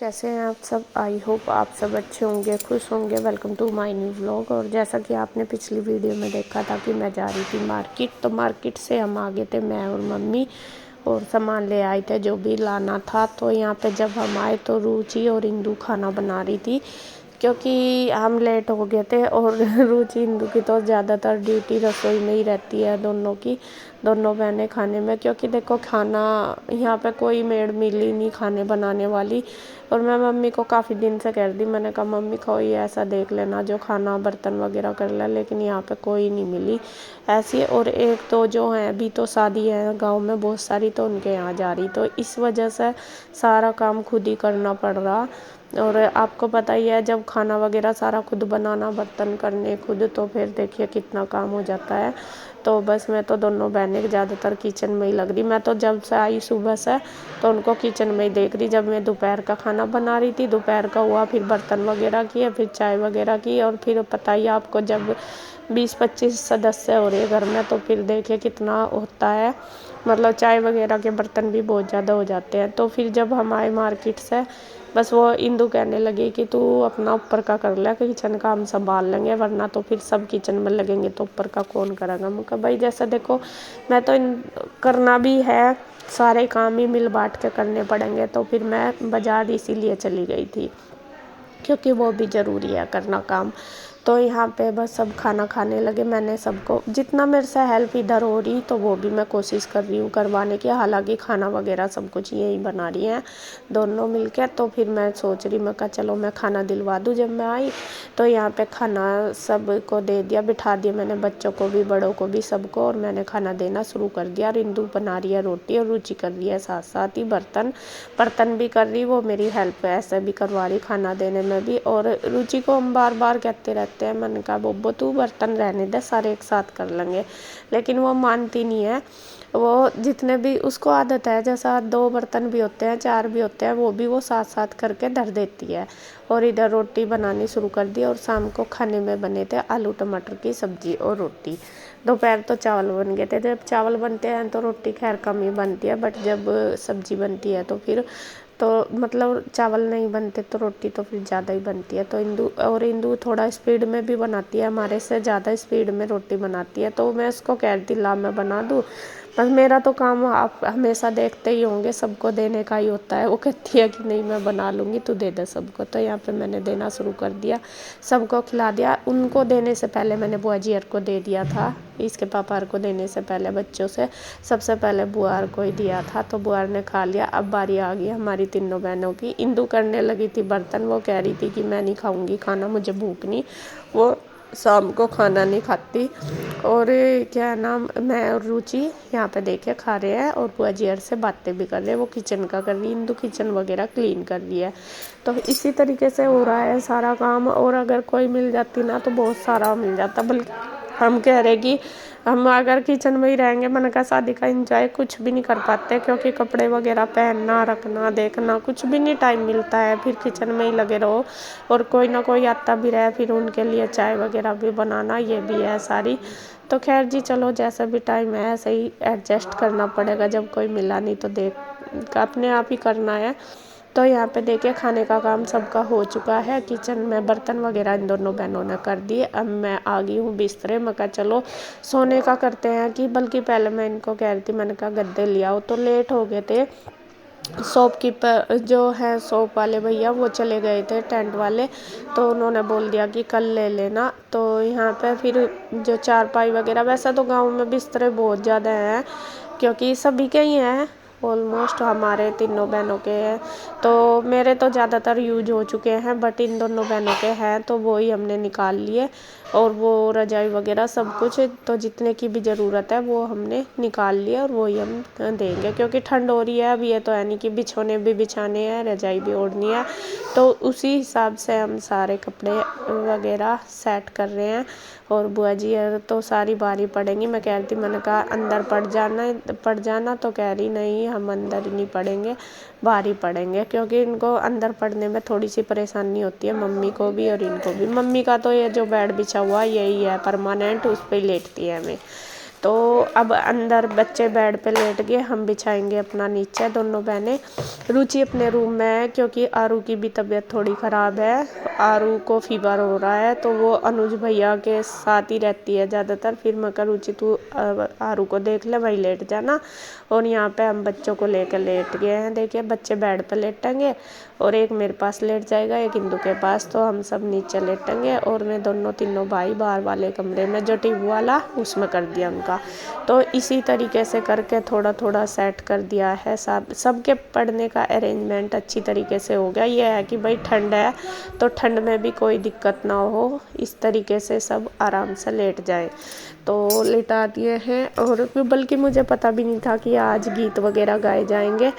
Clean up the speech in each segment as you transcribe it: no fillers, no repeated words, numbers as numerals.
कैसे हैं आप सब। आई होप आप सब अच्छे होंगे, खुश होंगे। Welcome to my new vlog. और जैसा कि आपने पिछली वीडियो में देखा था कि मैं जा रही थी मार्केट, तो मार्केट से हम आ गए थे मैं और मम्मी, और सामान ले आए थे जो भी लाना था। तो यहाँ पे जब हम आए तो रुचि और इंदू खाना बना रही थी, क्योंकि हम लेट हो गए थे। और रुचि इंदू की तो ज़्यादातर ड्यूटी रसोई में ही रहती है, दोनों की, दोनों बहनें खाने में। क्योंकि देखो खाना यहाँ पे कोई मेड मिली नहीं खाने बनाने वाली। और मैं मम्मी को काफ़ी दिन से कह रही थी, मैंने कहा मम्मी कोई ऐसा देख लेना जो खाना बर्तन वगैरह कर ले, लेकिन यहाँ पे कोई नहीं मिली ऐसी। और एक तो जो है अभी तो शादी है गांव में बहुत सारी, तो उनके यहाँ जा रही, तो इस वजह से सारा काम खुद ही करना पड़ रहा। और आपको पता ही है जब खाना वगैरह सारा खुद बनाना, बर्तन करने खुद, तो फिर देखिए कितना काम हो जाता है। तो बस मैं तो दोनों बहनें ज़्यादातर किचन में ही लग रही। मैं तो जब से आई सुबह से तो उनको किचन में ही देख रही। जब मैं दोपहर का खाना बना रही थी, दोपहर का हुआ, फिर बर्तन वगैरह किए, फिर चाय वगैरह की, और फिर पता ही आपको जब 20-25 सदस्य हो रहे हैं घर में, तो फिर देखिए कितना होता है। मतलब चाय वगैरह के बर्तन भी बहुत ज़्यादा हो जाते हैं। तो फिर जब हम आए मार्केट से, बस वो इंदू कहने लगी कि तू अपना ऊपर का कर ले, किचन का हम संभाल लेंगे, वरना तो फिर सब किचन में लगेंगे तो ऊपर का कौन करेगा। मैं कहा भाई जैसा देखो मैं तो करना भी है, सारे काम ही मिल बांट के करने पड़ेंगे। तो फिर मैं बाज़ार इसीलिए चली गई थी, क्योंकि वो भी ज़रूरी है करना काम। तो यहाँ पे बस सब खाना खाने लगे। मैंने सबको जितना मेरे से हेल्प इधर हो रही, तो वो भी मैं कोशिश कर रही हूँ करवाने की। हालांकि खाना वगैरह सब कुछ यही बना रही हैं दोनों मिलकर। तो फिर मैं सोच रही, मैं कहा चलो मैं खाना दिलवा दूँ। जब मैं आई तो यहाँ पे खाना सबको दे दिया, बिठा दिया मैंने, बच्चों को भी बड़ों को भी सबको, और मैंने खाना देना शुरू कर दिया। रिंदू बना रही है रोटी, और रुचि कर रही है साथ साथ ही बर्तन भी कर रही, वो मेरी हेल्प ऐसे भी करवा रही खाना देने में भी। और रुचि को हम बार बार कहते रहते हैं, मैंने कहा बोबो तू बर्तन रहने दे, सारे एक साथ कर लेंगे, लेकिन वो मानती नहीं है। वो जितने भी उसको आदत है, जैसा 2 बर्तन भी होते हैं 4 भी होते हैं, वो साथ साथ करके धर देती है। और इधर रोटी बनानी शुरू कर दी। और शाम को खाने में बने थे आलू टमाटर की सब्जी और रोटी। दोपहर तो चावल बन गए थे। जब चावल बनते हैं तो रोटी खैर कम ही बनती है, बट जब सब्जी बनती है तो फिर तो मतलब चावल नहीं बनते तो रोटी तो फिर ज़्यादा ही बनती है। तो इंदू थोड़ा स्पीड में भी बनाती है, हमारे से ज़्यादा स्पीड में रोटी बनाती है। तो मैं उसको कह रही थी ला मैं बना दूँ, पर मेरा तो काम आप हमेशा देखते ही होंगे, सबको देने का ही होता है। वो कहती है कि नहीं मैं बना लूँगी, तू दे दे सबको। तो यहाँ पे मैंने देना शुरू कर दिया, सबको खिला दिया। उनको देने से पहले मैंने बुआ जी को दे दिया था, इसके पापा को देने से पहले बच्चों से सबसे पहले बुआ को ही दिया था। तो बुआ ने खा लिया। अब बारी आ गई हमारी तीनों बहनों की। इंदू करने लगी थी बर्तन, वो कह रही थी कि मैं नहीं खाऊंगी खाना, मुझे भूख नहीं, वो शाम को खाना नहीं खाती। और क्या नाम, मैं और रुचि यहाँ पे देखे खा रहे हैं, और बुआ जी से बातें भी कर रहे हैं। वो किचन का कर रही है, इंदू किचन वगैरह क्लीन कर रही है। तो इसी तरीके से हो रहा है सारा काम। और अगर कोई मिल जाती ना तो बहुत सारा मिल जाता। बल्कि हम कह रहे कि हम अगर किचन में ही रहेंगे, मैंने कहा शादी का एंजॉय कुछ भी नहीं कर पाते, क्योंकि कपड़े वगैरह पहनना, रखना, देखना कुछ भी नहीं टाइम मिलता है। फिर किचन में ही लगे रहो, और कोई ना कोई आता भी रहे, फिर उनके लिए चाय वगैरह भी बनाना, ये भी है सारी। तो खैर जी चलो, जैसा भी टाइम है ऐसे ही एडजस्ट करना पड़ेगा। जब कोई मिला नहीं तो देख अपने आप ही करना है। तो यहाँ पे देखिए खाने का काम सबका हो चुका है। किचन में बर्तन वगैरह इन दोनों बहनों ने कर दिए। अब मैं आ गई हूँ बिस्तरे में, कहा चलो सोने का करते हैं। कि बल्कि पहले मैं इनको कह रही थी, मैंने कहा गद्दे ले आओ, तो लेट हो गए थे। शॉपकीपर जो है शॉप वाले भैया, वो चले गए थे टेंट वाले, तो उन्होंने बोल दिया कि कल ले लेना। तो यहाँ पे फिर जो चारपाई वगैरह, वैसा तो गांव में बिस्तरे बहुत ज़्यादा हैं, क्योंकि सभी के ही हैं ऑलमोस्ट, हमारे तीनों बहनों के हैं। तो मेरे तो ज़्यादातर यूज हो चुके हैं, बट इन दोनों बहनों के हैं, तो वो ही हमने निकाल लिए। और वो रजाई वगैरह सब कुछ, तो जितने की भी ज़रूरत है वो हमने निकाल लिया, और वही हम देंगे, क्योंकि ठंड हो रही है। अब ये तो है नहीं कि बिछोने भी बिछाने हैं, रजाई भी ओढ़नी है, तो उसी हिसाब से हम सारे कपड़े वगैरह सेट कर रहे हैं। और बुआ जी तो सारी बारी पड़ेंगी। मैं कह रही थी, मैंने कहा अंदर पड़ जाना, तो कह रही नहीं हम अंदर नहीं पड़ेंगे, बाहर ही पड़ेंगे, क्योंकि इनको अंदर पड़ने में थोड़ी सी परेशानी होती है, मम्मी को भी और इनको भी। मम्मी का तो ये जो बेड बिछा हुआ यही है परमानेंट, उस पर लेटती है हमें। तो अब अंदर बच्चे बेड पे लेट गए, हम बिछाएंगे अपना नीचे दोनों बहनें। रुचि अपने रूम में है क्योंकि आरू की भी तबीयत थोड़ी ख़राब है, आरू को फीवर हो रहा है, तो वो अनुज भैया के साथ ही रहती है ज़्यादातर। फिर मैं कहा रुचि तू आरू को देख ले, वहीं लेट जाना। और यहाँ पे हम बच्चों को लेकर लेट गए हैं। देखिए बच्चे बेड पर लेटेंगे और एक मेरे पास लेट जाएगा, एक इंदू के पास, तो हम सब नीचे लेटेंगे। और मैं दोनों तीनों भाई बाहर वाले कमरे में जो ट्यूब वाला उसमें कर दिया उनका। तो इसी तरीके से करके थोड़ा थोड़ा सेट कर दिया है। सबके पढ़ने का अरेंजमेंट अच्छी तरीके से हो गया। ये है कि भाई ठंड है तो ठंड में भी कोई दिक्कत ना हो, इस तरीके से सब आराम से लेट जाए। तो लेटा दिए हैं। और बल्कि मुझे पता भी नहीं था कि आज गीत वगैरह गाए जाएंगे,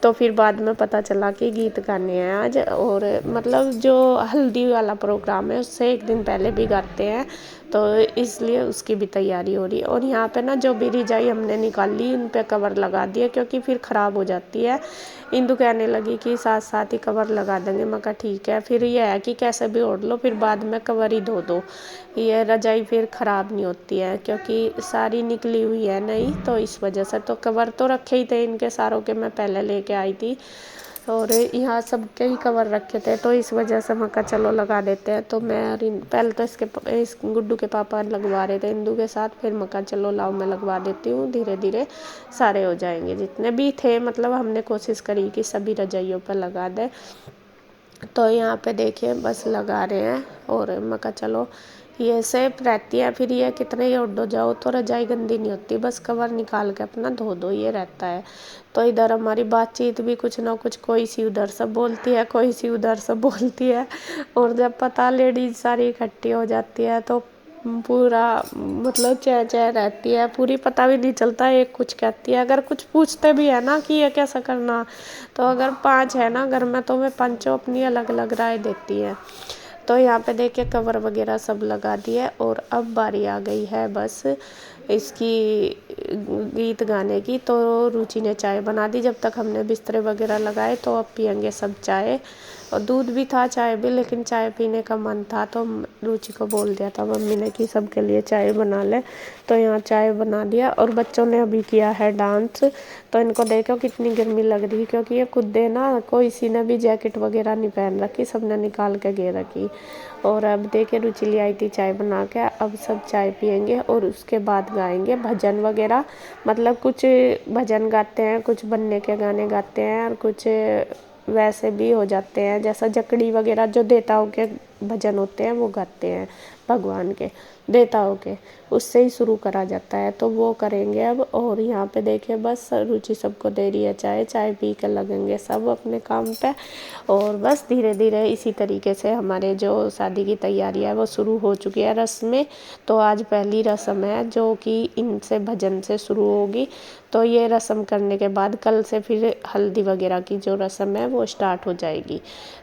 तो फिर बाद में पता चला कि गीत गाने हैं आज। और मतलब जो हल्दी वाला प्रोग्राम है उससे एक दिन पहले भी गाते हैं, तो इसलिए उसकी भी तैयारी हो रही है। और यहाँ पे ना जो भी रजाई हमने निकाली उन पे कवर लगा दिया क्योंकि फिर ख़राब हो जाती है। इंदु कहने लगी कि साथ साथ ही कवर लगा देंगे। मैं कहा ठीक है। फिर ये है कि कैसे भी ओढ़ लो, फिर बाद में कवर ही धो दो, ये रजाई फिर ख़राब नहीं होती है क्योंकि सारी निकली हुई है नहीं, तो इस वजह से। तो कवर तो रखे ही थे इनके सारों के, मैं पहले लेके आई थी, और यहाँ सबके ही कवर रखे थे, तो इस वजह से मैं कहा चलो लगा देते हैं। तो मैं और पहले तो इस गुड्डू के पापा लगवा रहे थे इंदू के साथ, फिर मैं कहा चलो लाओ मैं लगवा देती हूँ, धीरे धीरे सारे हो जाएंगे जितने भी थे। मतलब हमने कोशिश करी कि सभी रजाइयों पर लगा दें। तो यहाँ पे देखिए बस लगा रहे हैं। और मैं कहा चलो ये सेफ रहती है, फिर ये कितने ही उड़ जाओ तो रजाई गंदी नहीं होती, बस कवर निकाल के अपना धो दो, ये रहता है। तो इधर हमारी बातचीत भी कुछ ना कुछ, कोई सी उधर से बोलती है, कोई सी उधर से बोलती है। और जब पता लेडीज सारी इकट्ठी हो जाती है तो पूरा मतलब चह चह रहती है पूरी, पता भी नहीं चलता एक कुछ कहती है। अगर कुछ पूछते भी है ना कि ये कैसा करना, तो अगर 5 है ना घर में तो वे पांचों अपनी अलग अलग राय देती है। तो यहाँ पे देखिए कवर वगैरह सब लगा दिया। और अब बारी आ गई है बस इसकी गीत गाने की। तो रुचि ने चाय बना दी, जब तक हमने बिस्तरे वगैरह लगाए, तो अब पियेंगे सब चाय। और दूध भी था, चाय भी, लेकिन चाय पीने का मन था तो रुचि को बोल दिया था मम्मी ने कि सबके लिए चाय बना ले। तो यहाँ चाय बना दिया। और बच्चों ने अभी किया है डांस, तो इनको देखो कितनी गर्मी लग रही है क्योंकि ये खुद दे ना, कोई किसी ने भी जैकेट वगैरह नहीं पहन रखी, सबने निकाल के गे रखी। और अब देखिए रुचि ले आई थी चाय बना के, अब सब चाय पियेंगे और उसके बाद गाएंगे भजन वगैरह। मतलब कुछ भजन गाते हैं, कुछ बन्ने के गाने गाते हैं, और कुछ वैसे भी हो जाते हैं, जैसा जकड़ी वगैरह जो देवताओं के भजन होते हैं वो गाते हैं, भगवान के देवताओं के, उससे ही शुरू करा जाता है, तो वो करेंगे अब। और यहाँ पे देखिए बस रुचि सबको दे रही है चाय, चाय पी कर लगेंगे सब अपने काम पे। और बस धीरे धीरे इसी तरीके से हमारे जो शादी की तैयारी है वो शुरू हो चुकी है रस्में। तो आज पहली रस्म है जो कि इनसे भजन से शुरू होगी। तो ये रस्म करने के बाद कल से फिर हल्दी वगैरह की जो रस्म है वो स्टार्ट हो जाएगी।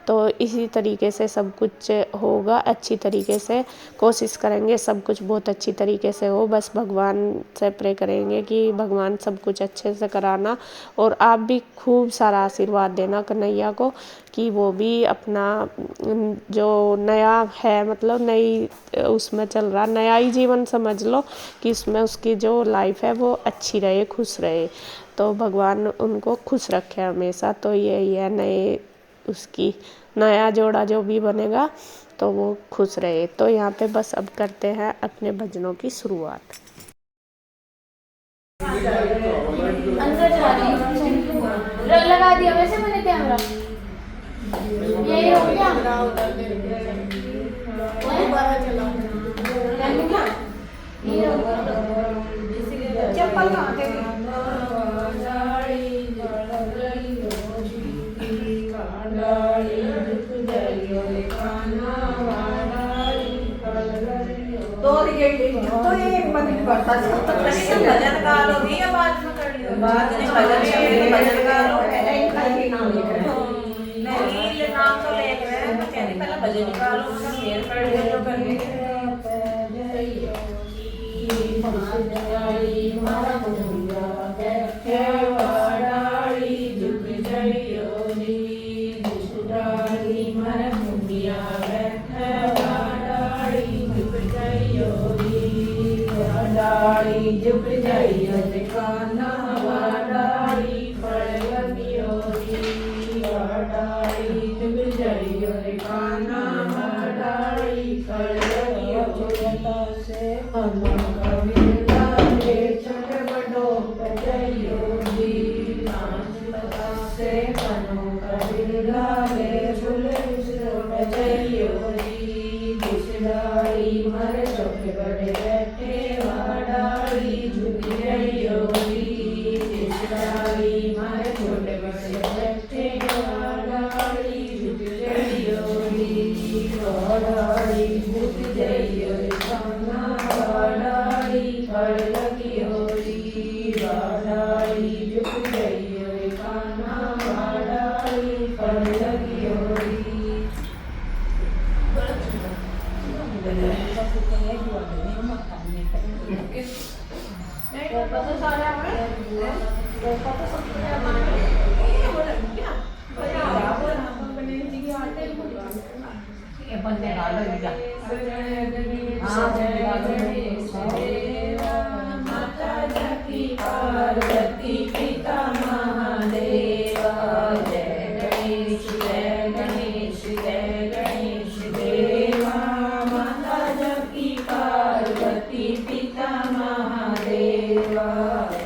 तो इसी तरीके से सब कुछ होगा अच्छी तरीके से, कोशिश करेंगे सब कुछ बहुत अच्छी तरीके से हो। बस भगवान से प्रे करेंगे कि भगवान सब कुछ अच्छे से कराना। और आप भी खूब सारा आशीर्वाद देना कन्हैया को कि वो भी अपना जो नया है, मतलब नई उसमें चल रहा नया ही जीवन समझ लो, कि इसमें उसकी जो लाइफ है वो अच्छी रहे, खुश रहे। तो भगवान उनको खुश रखे हमेशा। तो यही है नए उसकी नया जोड़ा जो भी बनेगा तो वो खुश रहे। तो यहाँ पे बस अब करते हैं अपने भजनों की शुरुआत। अंदर जा रही रंग लगा दिया वैसे मैंने कैमरा, यही हो गया चप्पल कहाँ थे? तो ये मन करता है तो भजन गा लो भी या बाद में कर लो, बाद में भजन गा लो, नहीं नाम तो ले रहे हैं, तो कहने पहले भजन गा लो, मतलब मेल कर दे जो करने जुग जाइयो रे कान्हा वाडाई फल लगियो री वाडाई जुग जाइयो रे कान्हा वाडाई फल लगियो री से अनु कविता रे छोट बड़ो बजाइयो री नाच से अनु कविता रे झूले बजाइयो री बिसराई मर छोटे बड़े बैठे वाडाई झुक जाइयो री बिसराई मर छोटे बड़े बैठे वाडाई झुक जाइयो री वाडाई झुक जाइयो रे कान्हा वाडाई फल लगियो री वाडाई झुक जाइयो रे कान्हा वाडाई फल लगियो री माता जकी पार्वती पिता महादेवा जय गणेश जय गणेश जय गणेश देवा माता जकी पार्वती पिता महादेवा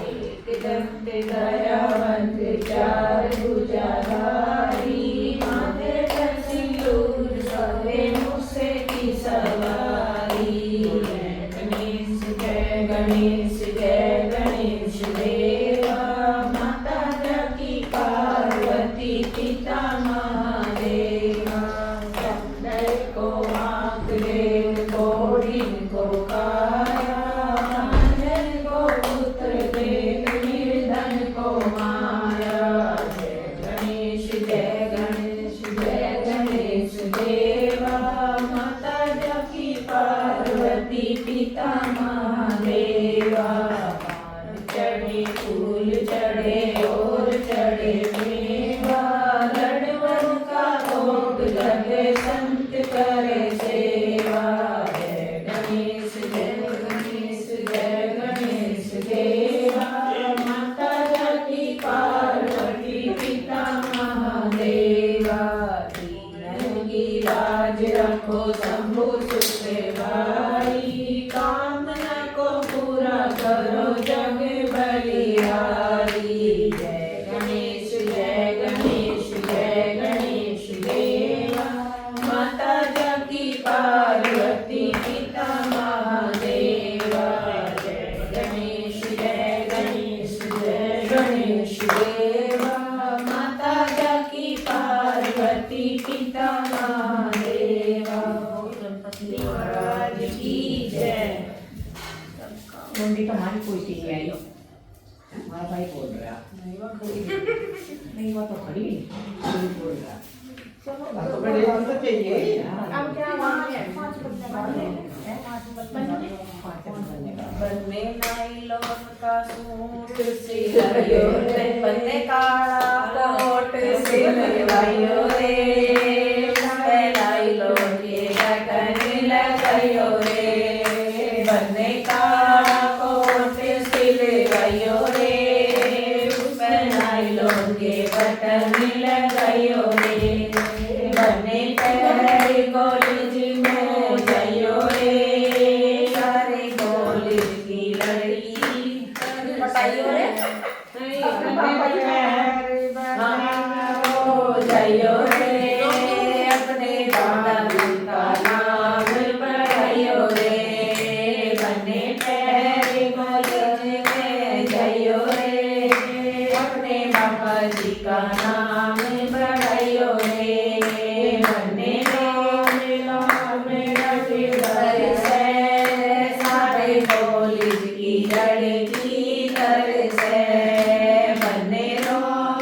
एक दंत दयावंत चार भुजाधारी माथे पर सिंदूर सोहे मुझसे की सवारी जय गणेश जय गणेश देवा माता जकी पार्वती पिता महादेवा सुंदर को आंख देव को दिन को काया अंजन को पुत्र देव निर्धन को माया जय गणेश जय गणेश जय गणेश देवा माता जकी पार्वती पिता महादेवा चढ़े फूल चढ़े और चढ़े मेवा लडवन का भोग लगे संत करे सेवा जय गणेश जय गणेश जय गणेश देवा माता जकी पार्वती पिता महादेवा दीनन की लाज रखो शंभु सुते भाई कामना को पूरा करो जग बलिहारी जय गणेश जय गणेश जय गणेश देवा माता जकी पार्वती पिता महादेवा जय गणेश जय गणेश जय गणेश देवा माता जकी पार्वती पिता महादेवा महाराज की जय। मुंडी तो हमारी कोई चीज नहीं आई हो हमारा भाई बोल रहा नहीं वो तो खड़ी बोल रहा तो बड़े तो चाहिए अब क्या बनने नाइलॉन का सूट सिलायो रे बनने काला कोट सिलवायो रे नाइलॉन के बटन लगायो रे बनने काला कोट सिलवायो रे नाइलॉन के बटन लगायो रे बने पैर कॉलेज में जाइयो रे सारे कॉलेज की लड़की बताइयो रे जाइयो रे अपने दादा का नाम बढ़ाइयो रे बने पैर कॉलेज में जाइयो रे अपने बाबा जी का नाम बढ़ाइयो रे बने सारे कॉलेज की लड़की कर से बने रोम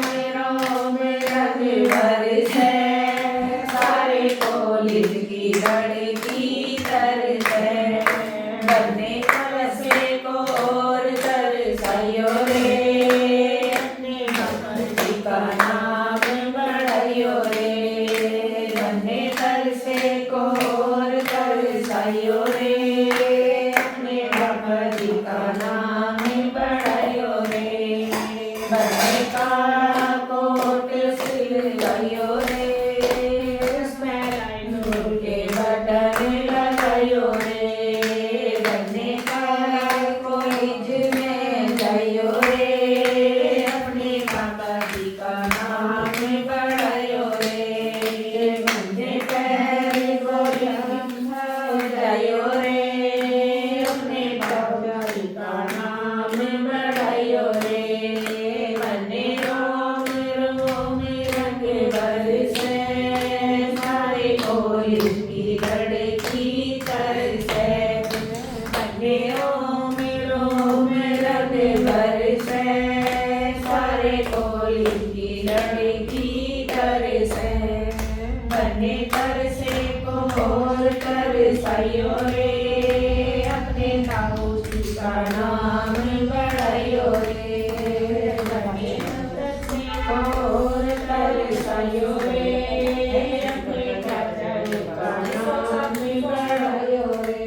भर से सारे कॉलेज की लड़की कर से बने से को और कर सायो रे अपने भगवती का नाम बढ़ाइयो रे बने कर से को और कर सायो रे अपने भगवती का नाम बने तरसे को और तरसायो रे अपने ताऊ जी का नाम बढ़ायो रे बने तरसे को और तरसायो रे अपने चाचा जी का नाम बढ़ायो रे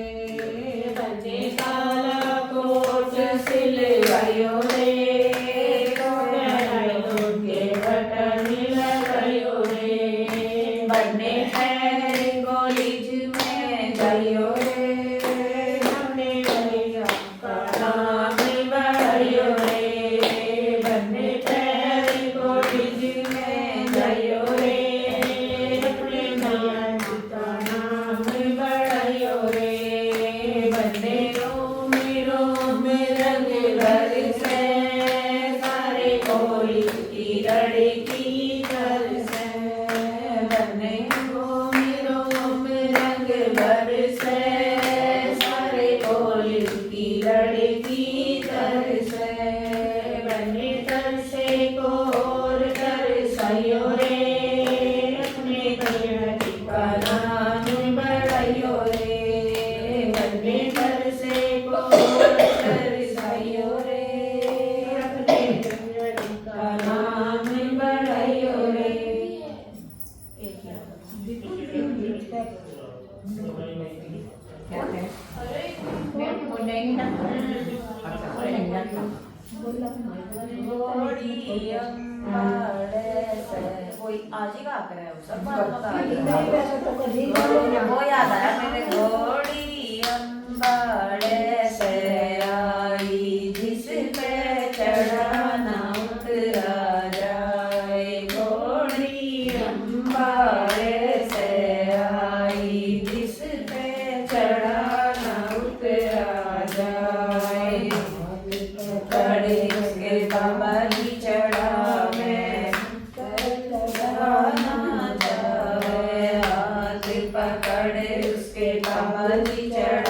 बने काला कोट सिलवायो रे बने पैर कॉलेज में जाइयो रे हमने भैया का नाम बढ़ायो रे बने पैर कॉलेज में जाइयो रे अपने भैया का नाम बढ़ायो रे बने रोम रंग भर से सारे कॉलेज की लड़की घर से बने रोम रंग भर से सारे कॉलेज की लड़की घर से बने तरसे को और तरसायो रे अपने भैया जी का नाम बढ़ायो रे बने तरसे को और तरसायो रे अपने भैया जी का नाम बढ़ायो रे कोई आज ही गा कर वो याद आया मेरे घोड़ी अंबाड़े से आई जिस पे चढ़ाना उतरा जाए घोड़ी अंबाड़े से आई जिस पे चढ़ाना उतरा जाए कड़े उसके बाबा ही चढ़ा मैं चढ़ाना जाए हाथ पकड़े उसके बाबा ही चढ़ा